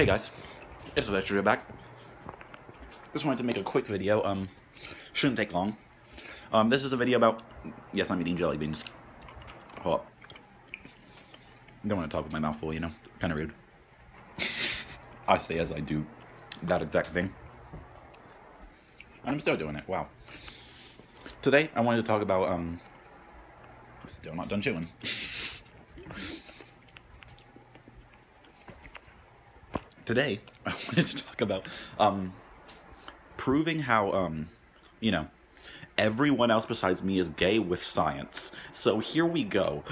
Hey guys, it's Electro back. Just wanted to make a quick video. Shouldn't take long. This is a video about. Yes, I'm eating jelly beans. Oh, don't want to talk with my mouth full, you know. Kind of rude. I say as I do that exact thing, and I'm still doing it. Wow. Today I wanted to talk about. Still not done chewing. Today I wanted to talk about proving how you know, everyone else besides me is gay with science. So here we go.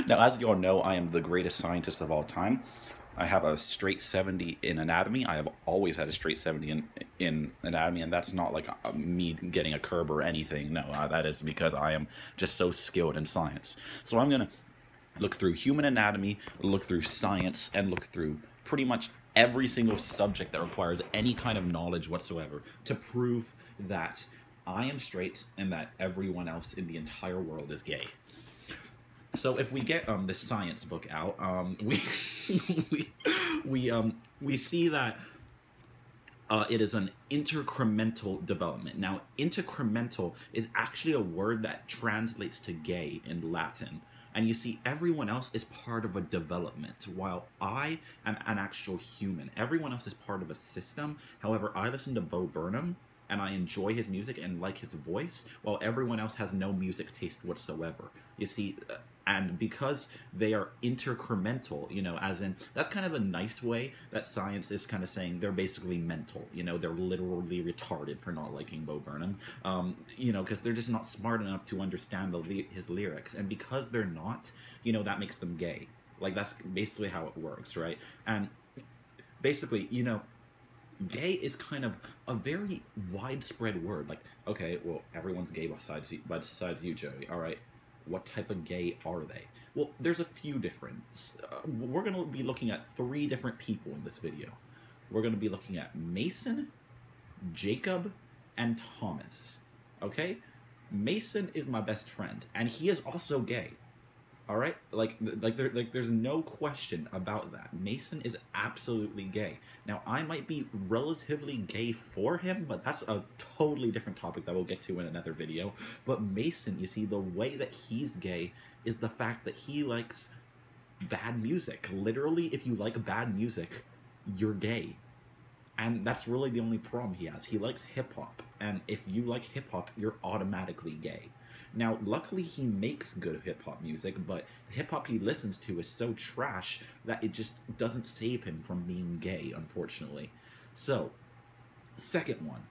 Now, as you all know, I am the greatest scientist of all time. I have a straight 70 in anatomy. I have always had a straight 70 in anatomy, and that's not like me getting a curb or anything. No, that is because I am just so skilled in science. So I'm going to look through human anatomy, look through science, and look through pretty much every single subject that requires any kind of knowledge whatsoever to prove that I am straight and that everyone else in the entire world is gay. So if we get this science book out, we see that it is an intercremental development. Now, intercremental is actually a word that translates to gay in Latin. And you see, everyone else is part of a development, while I am an actual human. Everyone else is part of a system. However, I listen to Bo Burnham, and I enjoy his music and like his voice, while everyone else has no music taste whatsoever. You see, and because they are intercremental, you know, as in, that's kind of a nice way that science is kind of saying they're basically mental, you know, they're literally retarded for not liking Bo Burnham, you know, because they're just not smart enough to understand his lyrics, and because they're not, you know, that makes them gay. Like, that's basically how it works, right? And basically, you know, gay is kind of a very widespread word. Like, okay, well, everyone's gay besides you, Joey. All right, what type of gay are they? Well, there's a few different. We're going to be looking at 3 different people in this video. We're going to be looking at Mason, Jacob, and Thomas. Okay? Mason is my best friend, and he is also gay. All right, there's no question about that. Mason is absolutely gay. Now, I might be relatively gay for him, but that's a totally different topic that we'll get to in another video. But Mason, you see, the way that he's gay is the fact that he likes bad music. Literally, if you like bad music, you're gay. And that's really the only problem he has. He likes hip-hop, and if you like hip-hop, you're automatically gay. Now, luckily, he makes good hip-hop music, but the hip-hop he listens to is so trash that it just doesn't save him from being gay, unfortunately. So, second one,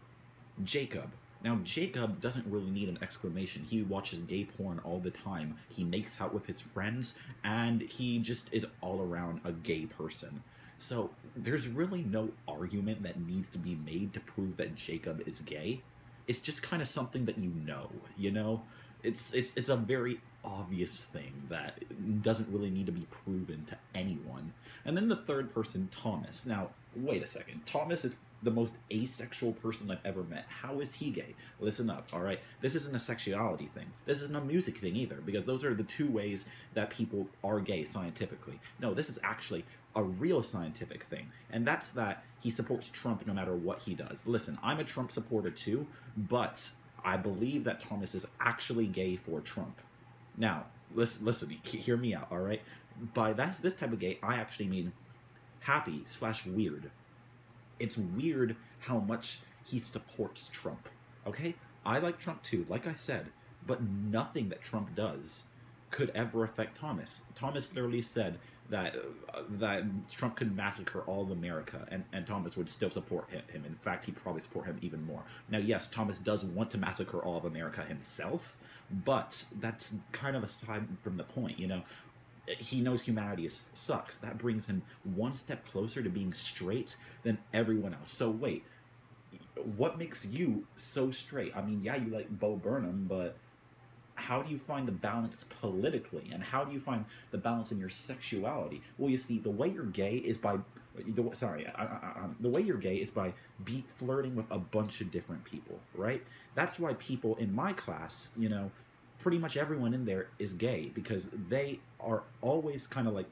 Jacob. Now, Jacob doesn't really need an exclamation. He watches gay porn all the time. He makes out with his friends, and he just is all around a gay person. So, there's really no argument that needs to be made to prove that Jacob is gay. It's just kind of something that you know? It's a very obvious thing that doesn't really need to be proven to anyone. And then the third person, Thomas. Now, wait a second. Thomas is the most asexual person I've ever met. How is he gay? Listen up, all right? This isn't a sexuality thing. This isn't a music thing either, because those are the 2 ways that people are gay scientifically. No, this is actually a real scientific thing, and that's that he supports Trump no matter what he does. Listen, I'm a Trump supporter too, but I believe that Thomas is actually gay for Trump. Now, listen, hear me out, all right? By this type of gay, I actually mean happy/weird. It's weird how much he supports Trump, okay? I like Trump too, like I said, but nothing that Trump does could ever affect Thomas. Thomas literally said that Trump could massacre all of America, and Thomas would still support him. In fact, he'd probably support him even more. Now, yes, Thomas does want to massacre all of America himself, but that's kind of aside from the point, you know? He knows humanity sucks. That brings him one step closer to being straight than everyone else. So wait, what makes you so straight? I mean, yeah, you like Bo Burnham, but how do you find the balance politically, and how do you find the balance in your sexuality? Well, you see, the way you're gay is by the way you're gay is by flirting with a bunch of different people, right? That's why people in my class, you know, pretty much everyone in there is gay, because they are always kind of like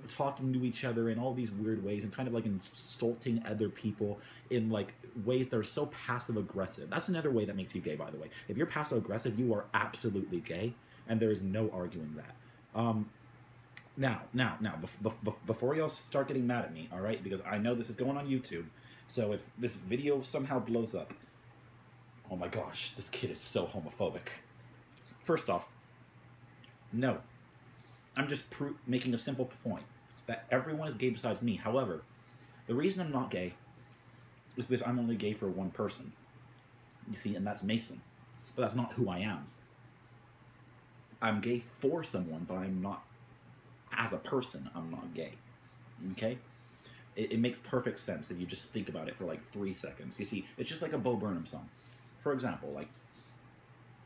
talking to each other in all these weird ways and kind of like insulting other people in like ways that are so passive aggressive. That's another way that makes you gay, by the way. If you're passive aggressive, you are absolutely gay, and there is no arguing that. Before y'all start getting mad at me, all right, because I know this is going on YouTube, so if this video somehow blows up, oh my gosh, this kid is so homophobic. First off, no. I'm just making a simple point that everyone is gay besides me. However, the reason I'm not gay is because I'm only gay for one person. You see, and that's Mason. But that's not who I am. I'm gay for someone, but I'm not, as a person, I'm not gay. Okay? It makes perfect sense if you just think about it for like 3 seconds. You see, it's just like a Bo Burnham song. For example, like,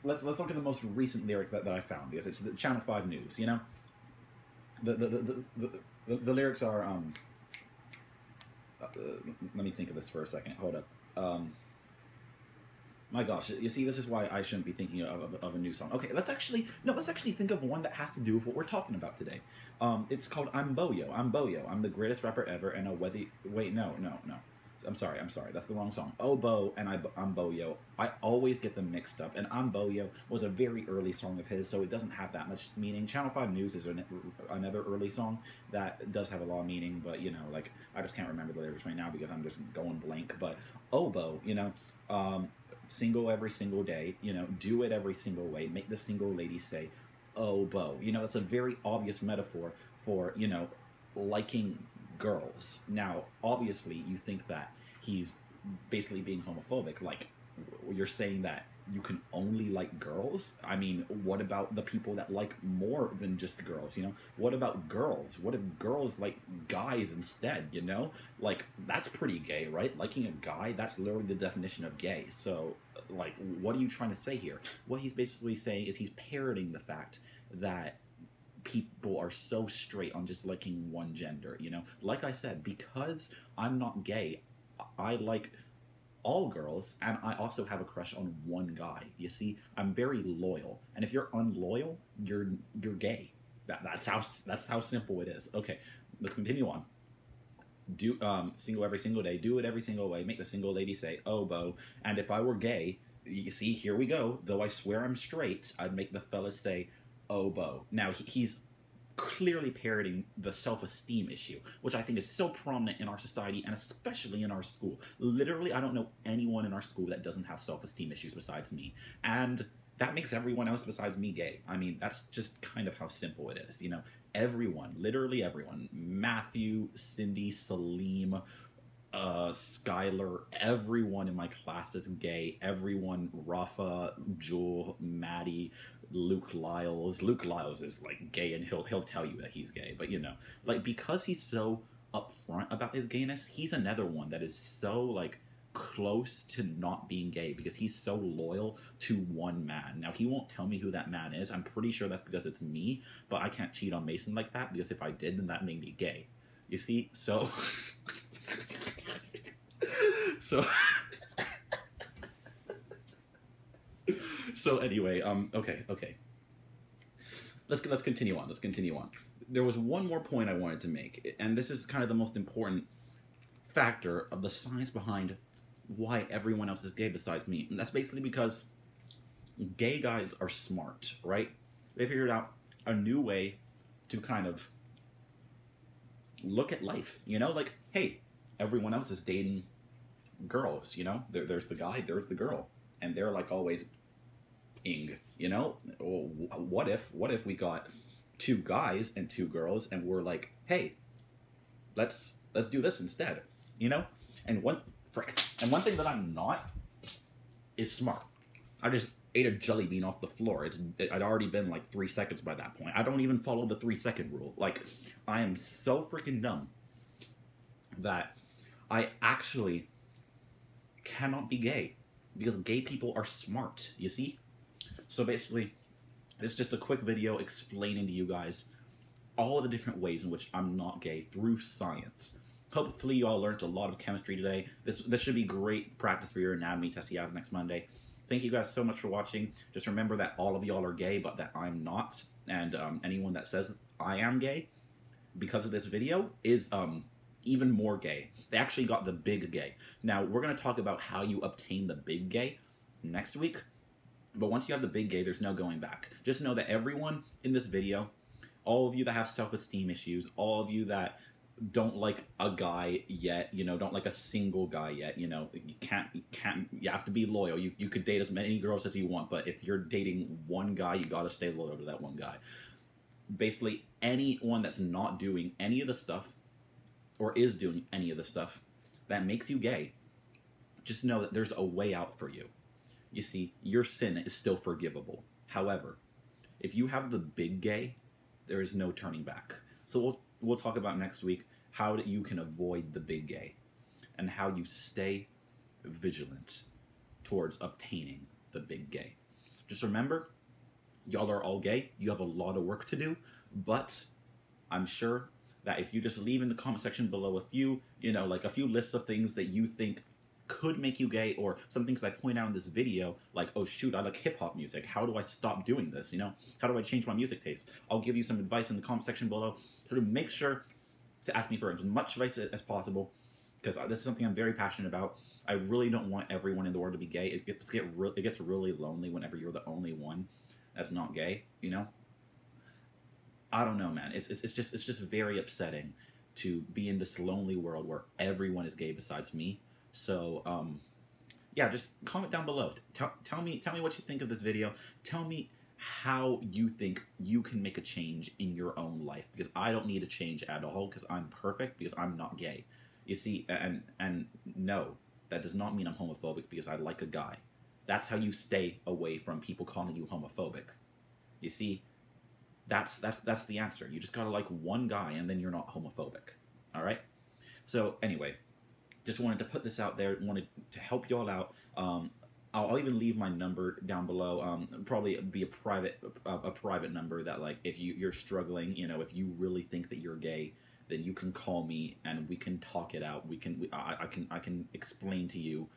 let's look at the most recent lyric that I found, because it's the Channel 5 News, you know? The lyrics are, let me think of this for a second. Hold up. My gosh, you see, this is why I shouldn't be thinking of a new song. Okay, let's actually think of one that has to do with what we're talking about today. It's called I'm Boyo. I'm Boyo. I'm the greatest rapper ever, and wait, no. I'm sorry, that's the wrong song. Oh, Bo, and I'm Boyo. I always get them mixed up, and I'm Boyo was a very early song of his, so it doesn't have that much meaning. Channel 5 News is another early song that does have a lot of meaning, but, you know, like, I just can't remember the lyrics right now because I'm just going blank, but Oh, Bo, you know, single every single day, you know, do it every single way, make the single lady say, oh, Bo. You know, that's a very obvious metaphor for, you know, liking girls. Now, obviously, you think that he's basically being homophobic. Like, you're saying that you can only like girls? I mean, what about the people that like more than just girls, you know? What about girls? What if girls like guys instead, you know? Like, that's pretty gay, right? Liking a guy, that's literally the definition of gay. So, like, what are you trying to say here? What he's basically saying is he's parroting the fact that people are so straight on just liking one gender, you know? Like I said, because I'm not gay, I like all girls, and I also have a crush on one guy. You see, I'm very loyal, and if you're unloyal, you're gay. That's how simple it is. Okay, let's continue on. Do single every single day, do it every single way, make the single lady say, oh, Bo. And if I were gay, you see, here we go, though I swear I'm straight, I'd make the fellas say, oh, Bo. Now, he's clearly parroting the self-esteem issue, which I think is so prominent in our society and especially in our school. Literally, I don't know anyone in our school that doesn't have self-esteem issues besides me. And that makes everyone else besides me gay. I mean, that's just kind of how simple it is, you know? Everyone, literally everyone, Matthew, Cindy, Salim, Skylar, everyone in my class is gay. Everyone, Rafa, Jewel, Maddie, Luke Lyles. Luke Lyles is like gay, and he'll tell you that he's gay. But you know, like, because he's so upfront about his gayness, he's another one that is so like close to not being gay because he's so loyal to one man. Now, he won't tell me who that man is. I'm pretty sure that's because it's me, but I can't cheat on Mason like that, because if I did, then that made me gay. You see? So so anyway, okay. Let's continue on. There was one more point I wanted to make, and this is kind of the most important factor of the science behind why everyone else is gay besides me. And that's basically because gay guys are smart, right? They figured out a new way to kind of look at life, you know? Like, hey, everyone else is dating girls, you know? There's the guy, there's the girl. And they're like always ing, you know? What if we got 2 guys and 2 girls and we're like, hey, let's do this instead, you know? And one thing that I'm not is smart. I just ate a jelly bean off the floor. I'd already been like 3 seconds by that point. I don't even follow the 3-second rule. Like, I am so freaking dumb that I actually cannot be gay, because gay people are smart, you see? So basically, it's just a quick video explaining to you guys all of the different ways in which I'm not gay through science. Hopefully you all learned a lot of chemistry today. This should be great practice for your anatomy test you have next Monday. Thank you guys so much for watching. Just remember that all of y'all are gay, but that I'm not. And anyone that says I am gay, because of this video, is even more gay. They actually got the big gay. Now, we're going to talk about how you obtain the big gay next week. But once you have the big gay, there's no going back. Just know that everyone in this video, all of you that have self-esteem issues, all of you that don't like a guy yet, you know, don't like a single guy yet, you know, you have to be loyal. You could date as many girls as you want, but if you're dating one guy, you gotta stay loyal to that one guy. Basically, anyone that's not doing any of the stuff, or is doing any of the stuff that makes you gay, just know that there's a way out for you. You see, your sin is still forgivable. However, if you have the big gay, there is no turning back. So we'll talk about next week how you can avoid the big gay and how you stay vigilant towards obtaining the big gay. Just remember, y'all are all gay. You have a lot of work to do, but I'm sure that if you just leave in the comment section below a few, you know, like a few lists of things that you think could make you gay, or some things that I point out in this video, like, oh shoot, I like hip-hop music. How do I stop doing this? You know, how do I change my music taste? I'll give you some advice in the comment section below. So make sure to ask me for as much advice as possible, because this is something I'm very passionate about. I really don't want everyone in the world to be gay. It gets really lonely whenever you're the only one that's not gay, you know? I don't know, man. It's just very upsetting to be in this lonely world where everyone is gay besides me. So, yeah, just comment down below. Tell me what you think of this video. Tell me how you think you can make a change in your own life, because I don't need a change at all, because I'm perfect, because I'm not gay. You see, and no, that does not mean I'm homophobic because I like a guy. That's how you stay away from people calling you homophobic. You see, that's the answer. You just gotta like one guy, and then you're not homophobic. All right. So anyway, just wanted to put this out there. Wanted to help y'all out. I'll even leave my number down below. Probably be a private number that, like, if you're struggling, you know, if you really think that you're gay, then you can call me and we can talk it out. I can explain to you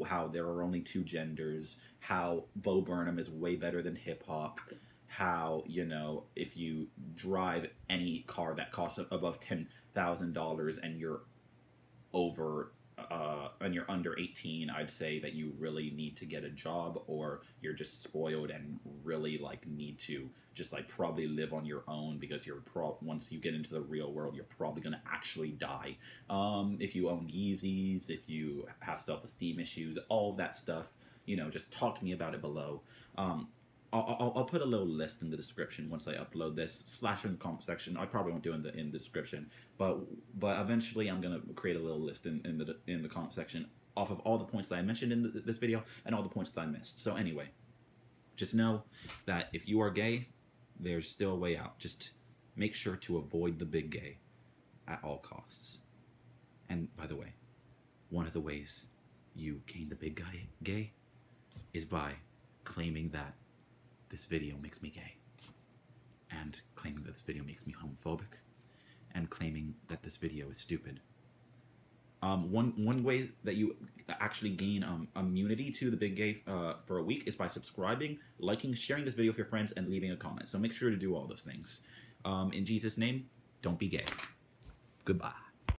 how there are only two genders, how Bo Burnham is way better than hip hop, how, you know, if you drive any car that costs above $10,000 and you're under 18, I'd say that you really need to get a job, or you're just spoiled and really like need to just like probably live on your own, because once you get into the real world, you're probably gonna actually die. If you own Yeezys, if you have self-esteem issues, all of that stuff, you know, just talk to me about it below. I'll put a little list in the description once I upload this, / in the comment section. I probably won't do it in the description, but eventually I'm gonna create a little list in the comment section off of all the points that I mentioned in this video and all the points that I missed. So anyway, just know that if you are gay, there's still a way out. Just make sure to avoid the big gay at all costs. And by the way, one of the ways you gain the big guy gay is by claiming that this video makes me gay, and claiming that this video makes me homophobic, and claiming that this video is stupid. One way that you actually gain immunity to the big gay for a week is by subscribing, liking, sharing this video with your friends, and leaving a comment. So make sure to do all those things. In Jesus' name, don't be gay. Goodbye.